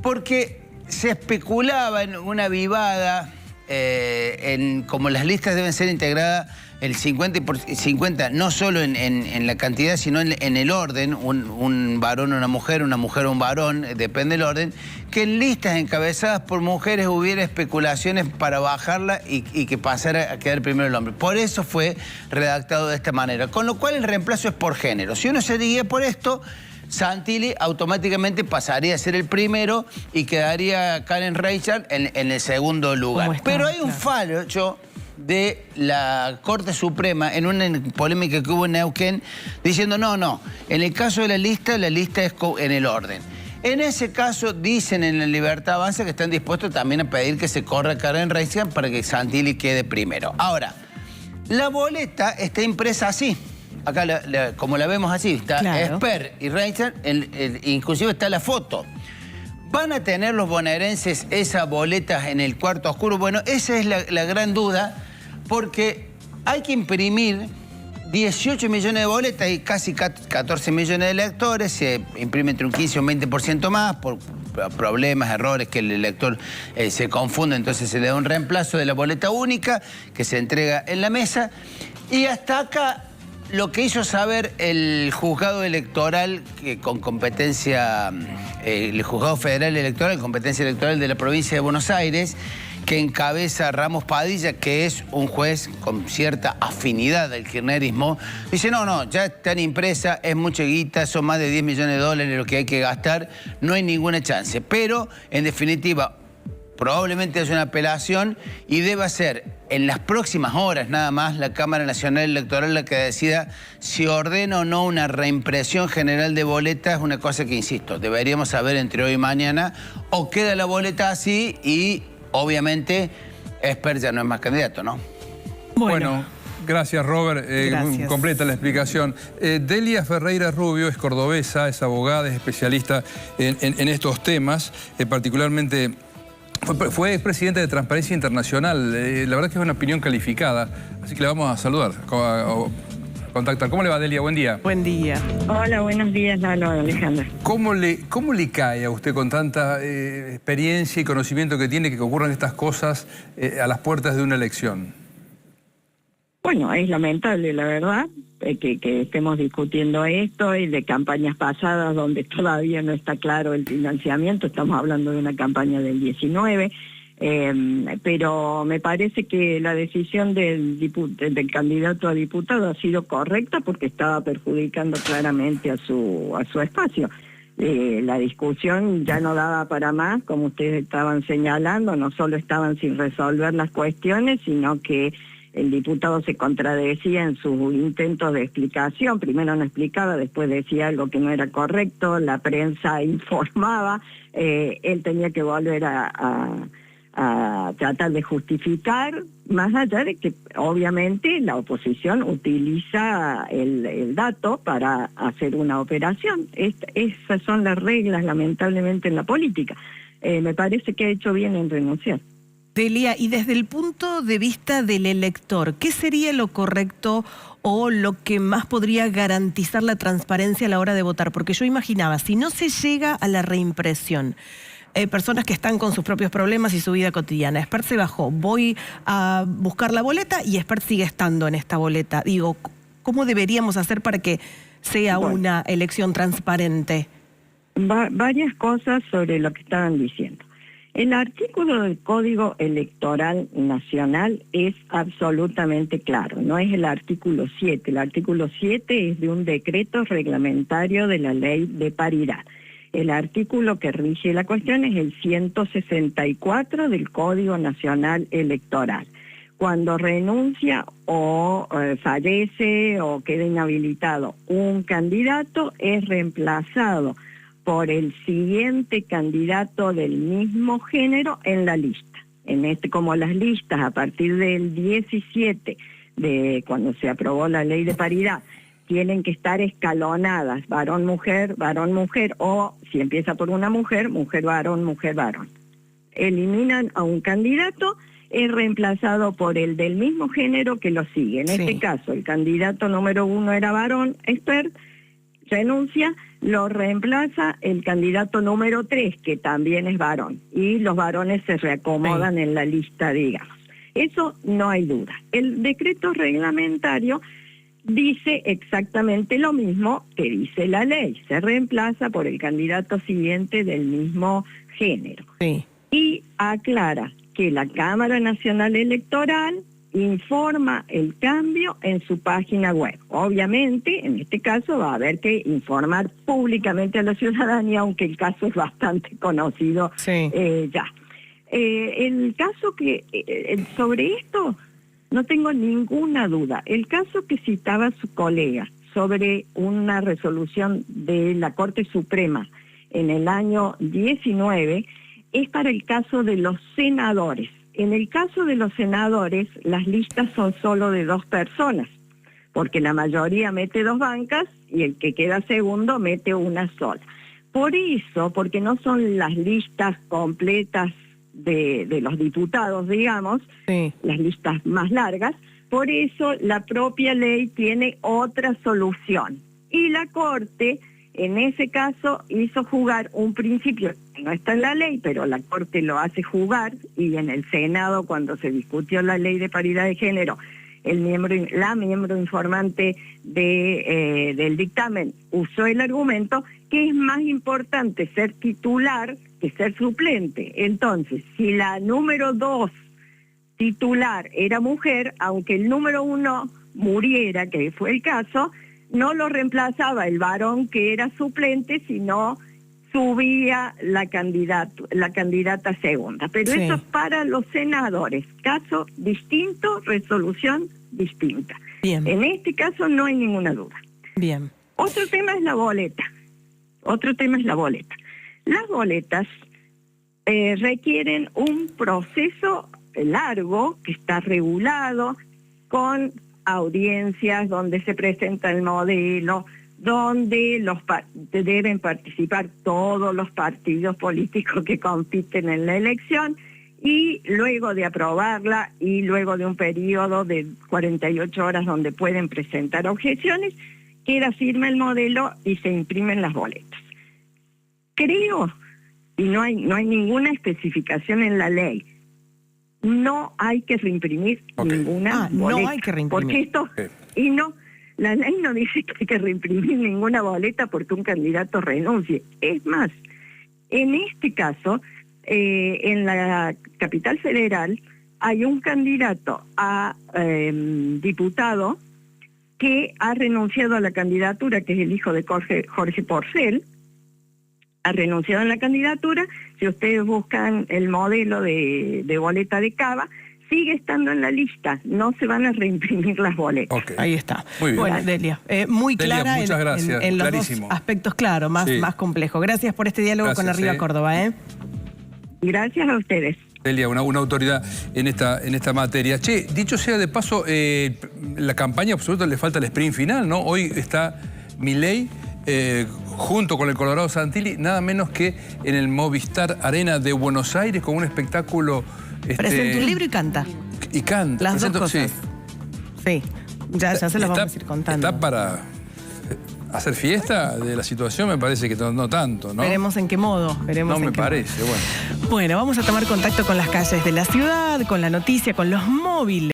Porque se especulaba en una vivada, como las listas deben ser integradas el 50, no solo en la cantidad, sino en el orden, un varón o una mujer o un varón, depende del orden, que en listas encabezadas por mujeres hubiera especulaciones para bajarla y que pasara a quedar primero el hombre. Por eso fue redactado de esta manera, con lo cual el reemplazo es por género. Si uno se guía por esto, Santilli automáticamente pasaría a ser el primero y quedaría Karen Reichert en el segundo lugar. Pero hay un fallo de la Corte Suprema en una polémica que hubo en Neuquén diciendo no, en el caso de la lista es en el orden. En ese caso dicen en la Libertad Avanza que están dispuestos también a pedir que se corra Karen Reichert para que Santilli quede primero. Ahora, la boleta está impresa así. Acá, como la vemos así, está Esper y Reichert, inclusive está la foto. ¿Van a tener los bonaerenses esas boletas en el cuarto oscuro? Bueno, esa es la gran duda, porque hay que imprimir 18 millones de boletas y casi 14 millones de electores. Se imprime entre un 15 y un 20% más por problemas, errores, que el elector se confunde, entonces se le da un reemplazo de la boleta única que se entrega en la mesa. Y hasta acá lo que hizo saber el juzgado electoral con competencia, el juzgado federal electoral, competencia electoral de la provincia de Buenos Aires, que encabeza Ramos Padilla, que es un juez con cierta afinidad al kirchnerismo, dice no, ya están impresas, es mucha guita, son más de 10 millones de dólares lo que hay que gastar, no hay ninguna chance. Pero, en definitiva, probablemente haya una apelación y deba ser en las próximas horas nada más la Cámara Nacional Electoral la que decida si ordena o no una reimpresión general de boletas, una cosa que, insisto, deberíamos saber entre hoy y mañana, o queda la boleta así y, obviamente, Esper ya no es más candidato, ¿no? Bueno, gracias, Robert. Muy completa la explicación. Delia Ferreira Rubio es cordobesa, es abogada, es especialista en estos temas, particularmente fue expresidenta de Transparencia Internacional. La verdad que es una opinión calificada, así que le vamos a saludar, a contactar. ¿Cómo le va, Delia? Buen día. Buen día. Hola, buenos días, Alejandra. ¿Cómo le cae a usted con tanta experiencia y conocimiento que tiene que ocurran estas cosas a las puertas de una elección? Bueno, es lamentable, la verdad, que estemos discutiendo esto y de campañas pasadas donde todavía no está claro el financiamiento. Estamos hablando de una campaña del 19, pero me parece que la decisión del candidato a diputado ha sido correcta porque estaba perjudicando claramente a su espacio. La discusión ya no daba para más, como ustedes estaban señalando, no solo estaban sin resolver las cuestiones, sino que el diputado se contradecía en sus intentos de explicación. Primero no explicaba, después decía algo que no era correcto, la prensa informaba, él tenía que volver a tratar de justificar, más allá de que obviamente la oposición utiliza el dato para hacer una operación. Esas son las reglas, lamentablemente, en la política. Me parece que ha hecho bien en renunciar. Delia, y desde el punto de vista del elector, ¿qué sería lo correcto o lo que más podría garantizar la transparencia a la hora de votar? Porque yo imaginaba, si no se llega a la reimpresión, personas que están con sus propios problemas y su vida cotidiana, Esper se bajó, voy a buscar la boleta y Esper sigue estando en esta boleta. Digo, ¿cómo deberíamos hacer para que sea una elección transparente? Varias cosas sobre lo que estaban diciendo. El artículo del Código Electoral Nacional es absolutamente claro, no es el artículo 7. El artículo 7 es de un decreto reglamentario de la Ley de Paridad. El artículo que rige la cuestión es el 164 del Código Nacional Electoral. Cuando renuncia o fallece o queda inhabilitado un candidato, es reemplazado por el siguiente candidato del mismo género en la lista. Como las listas a partir del 17, de cuando se aprobó la ley de paridad, tienen que estar escalonadas, varón-mujer, varón-mujer, o si empieza por una mujer, mujer-varón, mujer-varón. Eliminan a un candidato, es reemplazado por el del mismo género que lo sigue. En este caso, el candidato número 1 era varón, Esper, renuncia, lo reemplaza el candidato número 3, que también es varón, y los varones se reacomodan en la lista, digamos. Eso no hay duda. El decreto reglamentario dice exactamente lo mismo que dice la ley. Se reemplaza por el candidato siguiente del mismo género. Sí. Y aclara que la Cámara Nacional Electoral informa el cambio en su página web. Obviamente, en este caso va a haber que informar públicamente a la ciudadanía, aunque el caso es bastante conocido ya. El caso que, sobre esto, no tengo ninguna duda. El caso que citaba su colega sobre una resolución de la Corte Suprema en el año 19 es para el caso de los senadores. En el caso de los senadores, las listas son solo de 2 personas, porque la mayoría mete 2 bancas y el que queda segundo mete una sola. Por eso, porque no son las listas completas de los diputados, digamos, las listas más largas, por eso la propia ley tiene otra solución. Y la Corte, en ese caso, hizo jugar un principio que no está en la ley, pero la Corte lo hace jugar, y en el Senado, cuando se discutió la ley de paridad de género, la miembro informante del dictamen usó el argumento que es más importante ser titular que ser suplente. Entonces, si la número 2 titular era mujer, aunque el número 1 muriera, que fue el caso, no lo reemplazaba el varón que era suplente, sino subía la candidata segunda. Pero eso es para los senadores. Caso distinto, resolución distinta. Bien. En este caso no hay ninguna duda. Bien. Otro tema es la boleta. Las boletas requieren un proceso largo que está regulado, con audiencias donde se presenta el modelo, donde deben participar todos los partidos políticos que compiten en la elección, y luego de aprobarla y luego de un periodo de 48 horas donde pueden presentar objeciones, queda firme el modelo y se imprimen las boletas. Creo, y no hay ninguna especificación en la ley, no hay que reimprimir ninguna boleta. No hay que reimprimir. Porque la ley no dice que hay que reimprimir ninguna boleta porque un candidato renuncie. Es más, en este caso, en la capital federal hay un candidato a diputado que ha renunciado a la candidatura, que es el hijo de Jorge Porcel, ha renunciado a la candidatura. Si ustedes buscan el modelo de boleta de Cava, sigue estando en la lista, no se van a reimprimir las boletas. Ahí está. Muy bien. Bueno, Delia, muy clara muchas gracias. en los Clarísimo. 2 aspectos, claro, más complejos. Gracias por este diálogo con Arriba Córdoba. Gracias a ustedes. Delia, una autoridad en esta materia. Che, dicho sea de paso, la campaña absoluta le falta el sprint final, ¿no? Hoy está Milei junto con el Colorado Santilli, nada menos que en el Movistar Arena de Buenos Aires, con un espectáculo... Presenta un libro y canta. Y canta. Las 2 cosas. Sí, ya se los vamos a ir contando. ¿Está para hacer fiesta de la situación? Me parece que no tanto, ¿no? Veremos en qué modo. No me parece, bueno. Bueno, vamos a tomar contacto con las calles de la ciudad, con la noticia, con los móviles.